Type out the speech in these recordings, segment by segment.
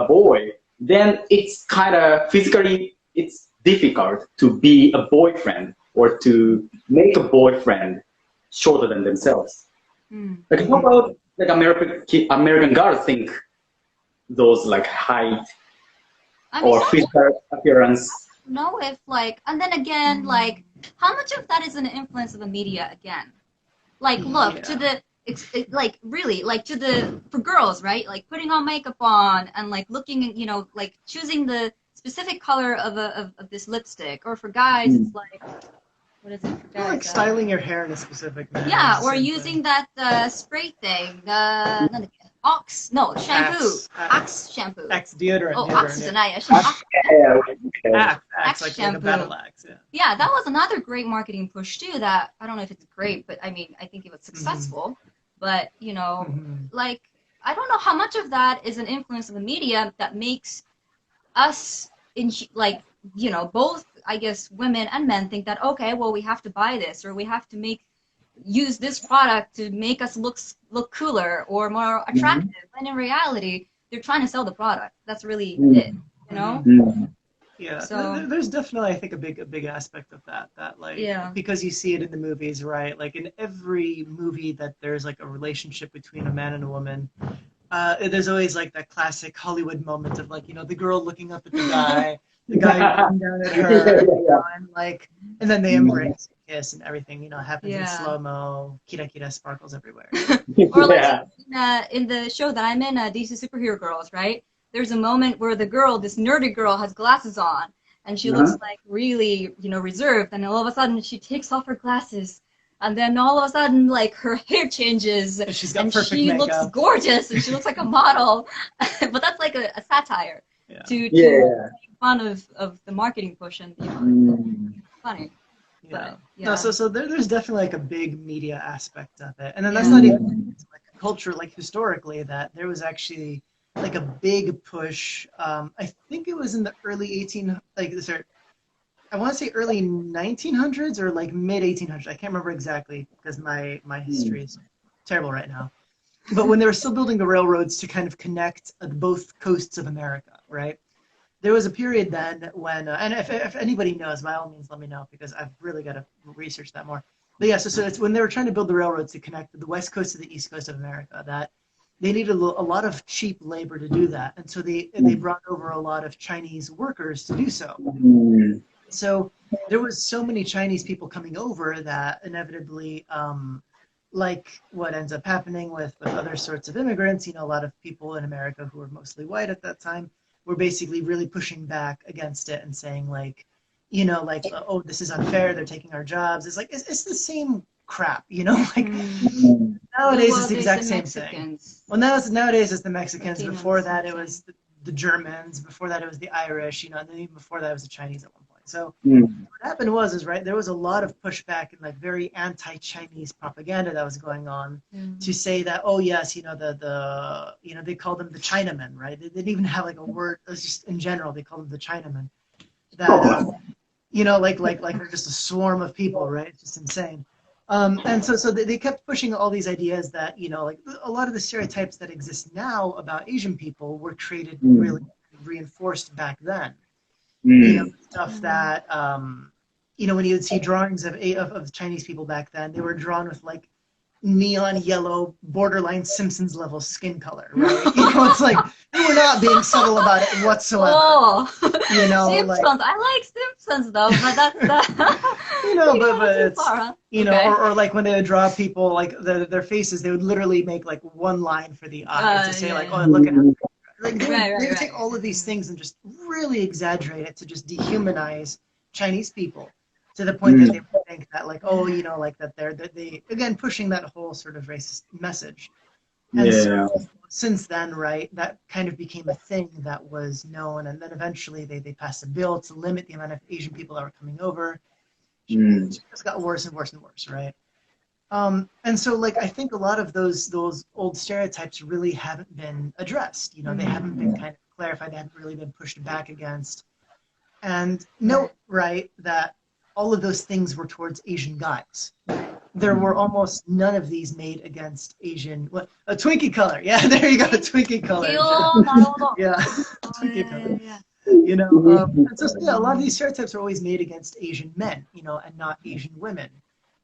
boy, then it's kind of physically, it's difficult to be a boyfriend or to make a boyfriend shorter than themselves. Like how about like American girls think those like height or physical appearance? Know if like, and then again, like how much of that is an influence of the media again? Like look to the like really like to the for girls, right? Like putting on makeup on and like looking, you know, like choosing the specific color of this lipstick, or for guys it's like, what is it for guys? Like styling your hair in a specific manner. Yeah, or using that spray thing, shampoo. Axe shampoo. Axe deodorant. Oh, Axe is an Axe like shampoo. a battle axe, yeah, that was another great marketing push too, that I don't know if it's great, but I mean, I think it was successful. But, you know, like, I don't know how much of that is an influence of the media that makes us, like, you know, both, I guess, women and men think that, okay, well, we have to buy this, or we have to use this product to make us look cooler or more attractive. And in reality, they're trying to sell the product. That's really it, you know? Yeah, so there's definitely, I think, a big aspect of that like, because you see it in the movies, right? Like in every movie that there's like a relationship between a man and a woman, there's always like that classic Hollywood moment of like, you know, the girl looking up at the guy looking down at her, you know, and like, and then they embrace, kiss, and everything, you know, happens in slow-mo, kira sparkles everywhere. Or like in the show that I'm in, DC Superhero Girls, right? There's a moment where the girl, this nerdy girl, has glasses on, and she looks like really, you know, reserved, and all of a sudden she takes off her glasses, and then all of a sudden, like, her hair changes, and she's got perfect makeup. Looks gorgeous, and she looks like a model. But that's like a satire to make fun of the marketing push, and, you know, it's funny. But, no, so there's definitely like a big media aspect of it, and then that's not even like a culture, like historically, that there was actually like a big push. I think it was in the early I want to say early 1900s or like mid 1800s. I can't remember exactly because my history is terrible right now. But when they were still building the railroads to kind of connect both coasts of America, right? There was a period then when, and if anybody knows, by all means, let me know, because I've really got to research that more. But yeah, so it's when they were trying to build the railroads to connect the west coast to the east coast of America, that they needed a lot of cheap labor to do that. And so they brought over a lot of Chinese workers to do so. So there was so many Chinese people coming over that inevitably, like what ends up happening with other sorts of immigrants, you know, a lot of people in America who were mostly white at that time were basically really pushing back against it and saying like, you know, like, oh, this is unfair, they're taking our jobs. It's like, it's the same crap, you know, like nowadays it's the exact same thing. Well, nowadays it's the Mexicans. Before that it was the Germans. Before that it was the Irish, you know, and then even before that it was the Chinese at one point. So what happened was right, there was a lot of pushback and like very anti-Chinese propaganda that was going on to say that, oh yes, you know, the you know, they called them the Chinamen, right? They didn't even have like a word. It was just in general they called them the Chinamen. That you know, like they're just a swarm of people, right? It's just insane. And so they kept pushing all these ideas that, you know, like a lot of the stereotypes that exist now about Asian people were created, really reinforced back then. You know, stuff that, you know, when you would see drawings of Chinese people back then, they were drawn with like neon yellow, borderline Simpsons level skin color, right? You know, it's like they were not being subtle about it whatsoever. Oh, you know, Simpsons. like, I like Simpsons though, but that's you know, but it's far, huh? you know, or like when they would draw people like their faces, they would literally make like one line for the eye to say like, oh, look at how. Like they would take all of these things and just really exaggerate it to just dehumanize Chinese people to the point that they would think that like, oh, you know, like that they again pushing that whole sort of racist message. And so since then, right, that kind of became a thing that was known, and then eventually they passed a bill to limit the amount of Asian people that were coming over. It just got worse and worse and worse, right? And so, like, I think a lot of those old stereotypes really haven't been addressed. You know, they haven't been kind of clarified. They haven't really been pushed back against. And note, right, that all of those things were towards Asian guys. there were almost none of these made against Asian. What a Twinkie color! Yeah, there you go, Twinkie color. Yeah, Twinkie color. You know, and so yeah, a lot of these stereotypes are always made against Asian men, you know, and not Asian women.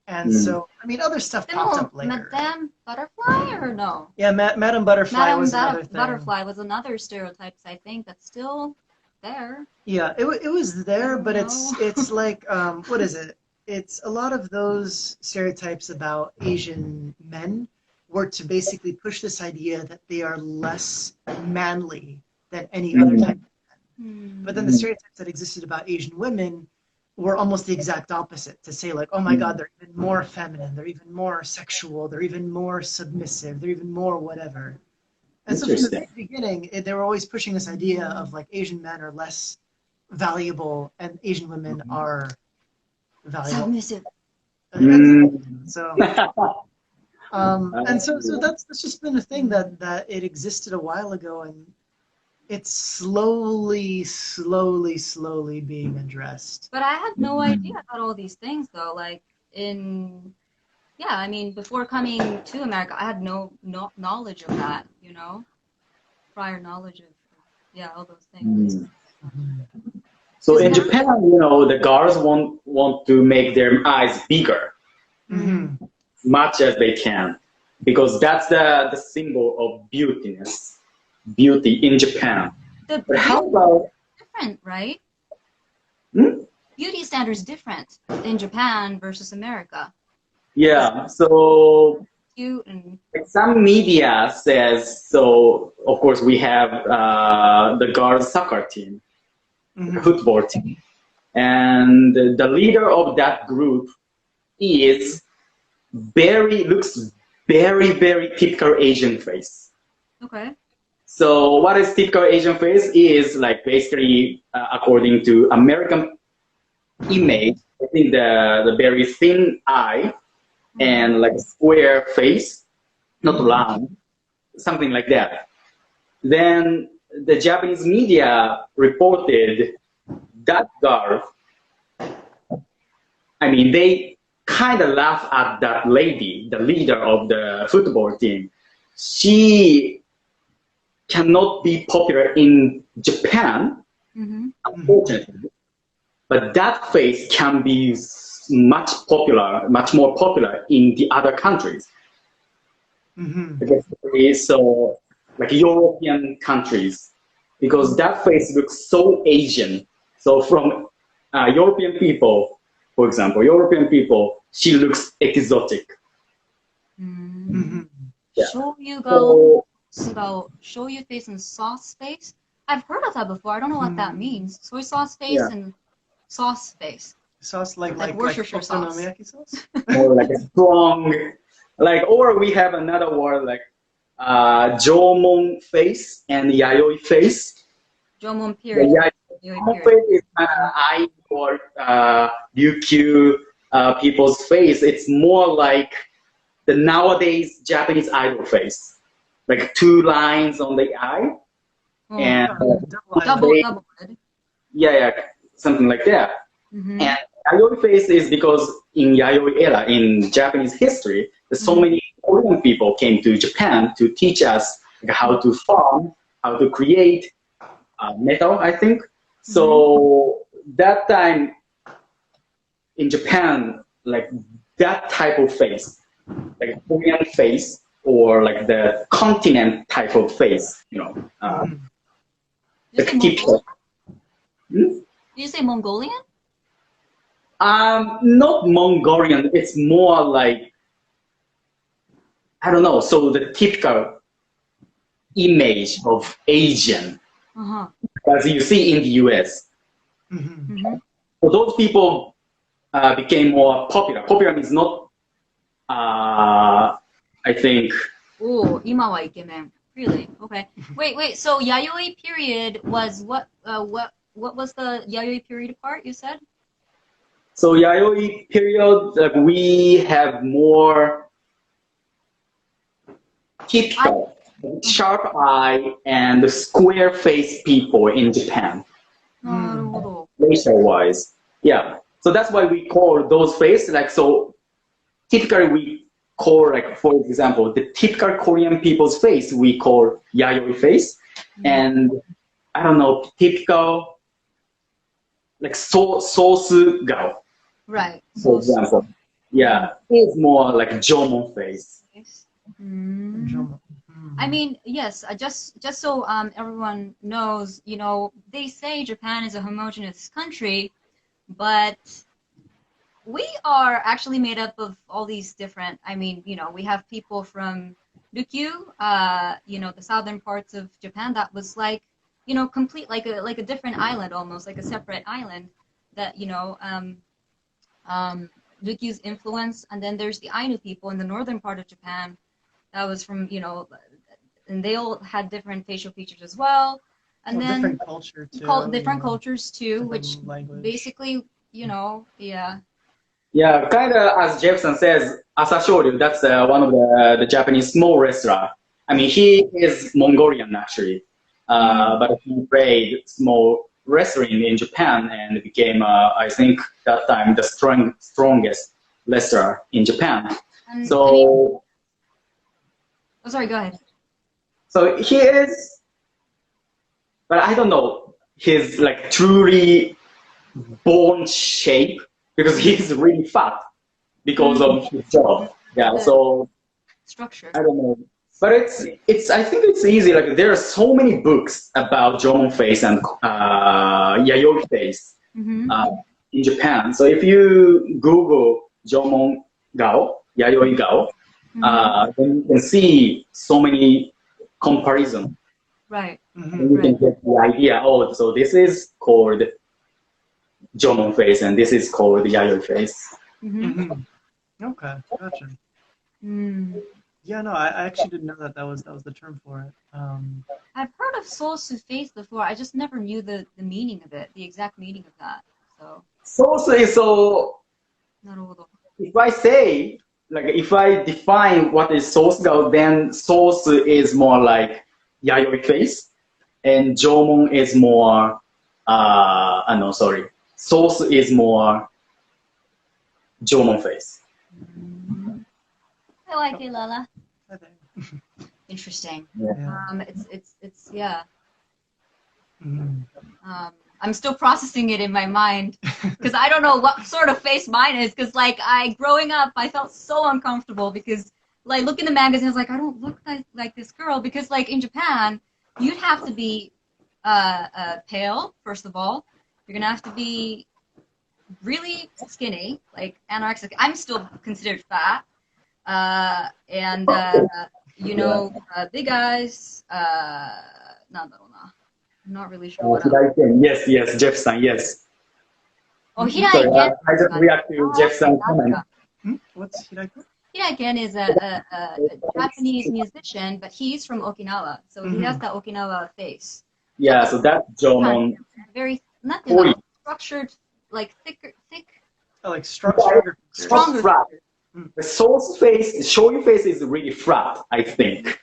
And so, I mean, other stuff popped up later. Madame Butterfly or no? Yeah, Madame Butterfly was another thing. Butterfly was another stereotype, I think, that's still there. Yeah, it was there, but it's like, what is it? It's a lot of those stereotypes about Asian men were to basically push this idea that they are less manly than any other type of men. But then the stereotypes that existed about Asian women were almost the exact opposite, to say like, oh my God, they're even more feminine, they're even more sexual, they're even more submissive, they're even more whatever. And so from the very beginning, they were always pushing this idea of like Asian men are less valuable and Asian women are valuable. Submissive. So, and so that's just been a thing that it existed a while ago, and it's slowly being addressed. But I had no idea about all these things though. Like I mean, before coming to America, I had no knowledge of that, you know, prior knowledge of all those things. So in Japan, you know, the girls want to make their eyes bigger, much as they can, because that's the symbol of beauty in Japan. But how about different, right? Beauty standards different in Japan versus America. Yeah, so Cute and some media says so. Of course, we have the girls' soccer team, the football team, and the leader of that group looks very typical Asian face. Okay. So what is typical Asian face is like basically according to American image, I think the very thin eye and like square face, not round, something like that. Then the Japanese media reported that girl, I mean, they kind of laugh at that lady, the leader of the football team. She cannot be popular in Japan, unfortunately, but that face can be much more popular in the other countries. So, like European countries, because that face looks so Asian. So from European people, for example, she looks exotic. Yeah. Shoyu face and sauce face. I've heard of that before. I don't know what that means. Soy sauce face and sauce face. Sauce like Worcestershire sauce. sauce? Or like a strong, like, or we have another word like Jomon face and Yayoi face. Jomon period. Jomon face is eye or Ryukyu people's face. It's more like the nowadays Japanese idol face. Like 2 lines on the eye, and double. Something like that. And Yayoi face is because in Yayoi era, in Japanese history, there's so many Korean people came to Japan to teach us how to farm, how to create metal, I think. So that time in Japan, like that type of face, like Korean face, or like the continent type of face, you know. Did you say Mongolian? Not Mongolian. It's more like, I don't know. So the typical image of Asian, as you see in the US. So those people became more popular. Popular means not. I think. Oh, 今はイケメン. Really? Okay. Wait. So Yayoi period was what was the Yayoi period part you said? So Yayoi period, we have more typical, sharp eye and square face people in Japan. Racial wise, yeah. So that's why we call those faces like so. typically we call, like, for example, the typical Korean people's face we call yayoi face, and I don't know, typical like sauce gao. Right. For example, yeah, it's more like Jomon face. I mean, yes. Just so everyone knows, you know, they say Japan is a homogeneous country, but we are actually made up of all these different. I mean, you know, we have people from Ryukyu, you know, the southern parts of Japan that was like, you know, complete like a different island, almost like a separate island. That, you know, Ryukyu's influence, and then there's the Ainu people in the northern part of Japan. That was from, you know, and they all had different facial features as well. And then different culture too. Different cultures too, different which language. Basically, you know, yeah. Yeah, kind of as Jefferson says, Asashoryu, that's one of the Japanese small restaurant. I mean, he is Mongolian actually, but he played small wrestling in Japan and became, I think, that time the strongest wrestler in Japan. And, So, I mean, oh, sorry, go ahead. So he is, but I don't know his like truly bone shape because he's really fat because of his job. Yeah, so structure. I don't know. But it's I think it's easy. Like there are so many books about Jomon face and Yayoi face in Japan. So if you Google Jomon Gao, Yayoi Gao, then you can see so many comparison. Right. And you can get the idea. Oh, so this is called Jomon face, and this is called Yayoi face. Okay, gotcha. Yeah, no, I actually didn't know that was the term for it. I've heard of Sosu face before. I just never knew the meaning of it, the exact meaning of that. So. Sosu is so. If I say, like, if I define what is sauce gao, then sauce is more like Yayoi face, and Jomon is more. No, sorry. Sauce is more Jomon face. I like it, Lala. Okay. Interesting. Yeah. It's yeah. I'm still processing it in my mind because I don't know what sort of face mine is. Because like growing up, I felt so uncomfortable because like look in the magazines, like I don't look like this girl because like in Japan, you'd have to be pale first of all. You're gonna have to be really skinny, like anorexic. I'm still considered fat. And you know, big eyes. I'm not really sure what else. Yes, Jefferson, yes. Oh, Hiraiken. I just react to Jefferson's comment. What's Hiraiken? Hiraiken is a Japanese musician, but he's from Okinawa, so he has that Okinawa face. Yeah, so that's Jomon. Very structured, like thick. Oh, like stronger. The sauce face, the shoyu face is really flat, I think.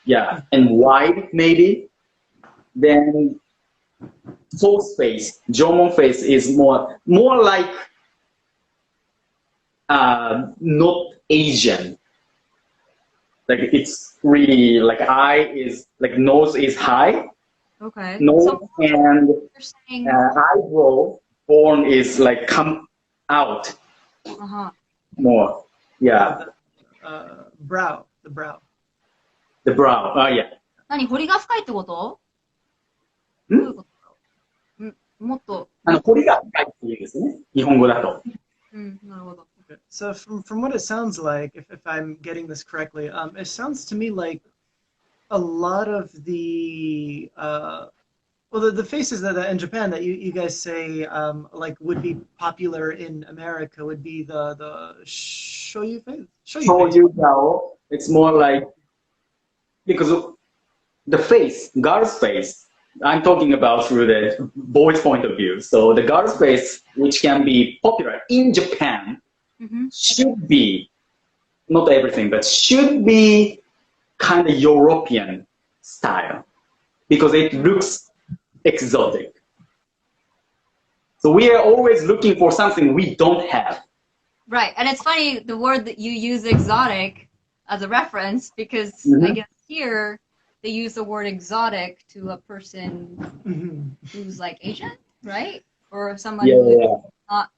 Yeah, and wide maybe. Then sauce face, Jomon face is more like not Asian. Like it's really like nose is high. Okay. Nose so and saying... eyebrow bone is like come out more. Yeah. The brow. The brow. Yeah. 何彫りが深いってこと？どういうこと？もっと。彫りが深いっていうんですね。日本語だと。なるほど。Okay. So from what it sounds like, if I'm getting this correctly, it sounds to me like a lot of the the faces that in Japan that you guys say like would be popular in America would be the shoyu face. Shoyu gao. It's more like because of the face, girl's face. I'm talking about through the boy's point of view. So the girl's face, which can be popular in Japan, should be not everything, but should be kind of European style because it looks exotic. So we are always looking for something we don't have. Right, and it's funny the word that you use exotic as a reference because I guess here they use the word exotic to a person who's like Asian, right? Or somebody who's not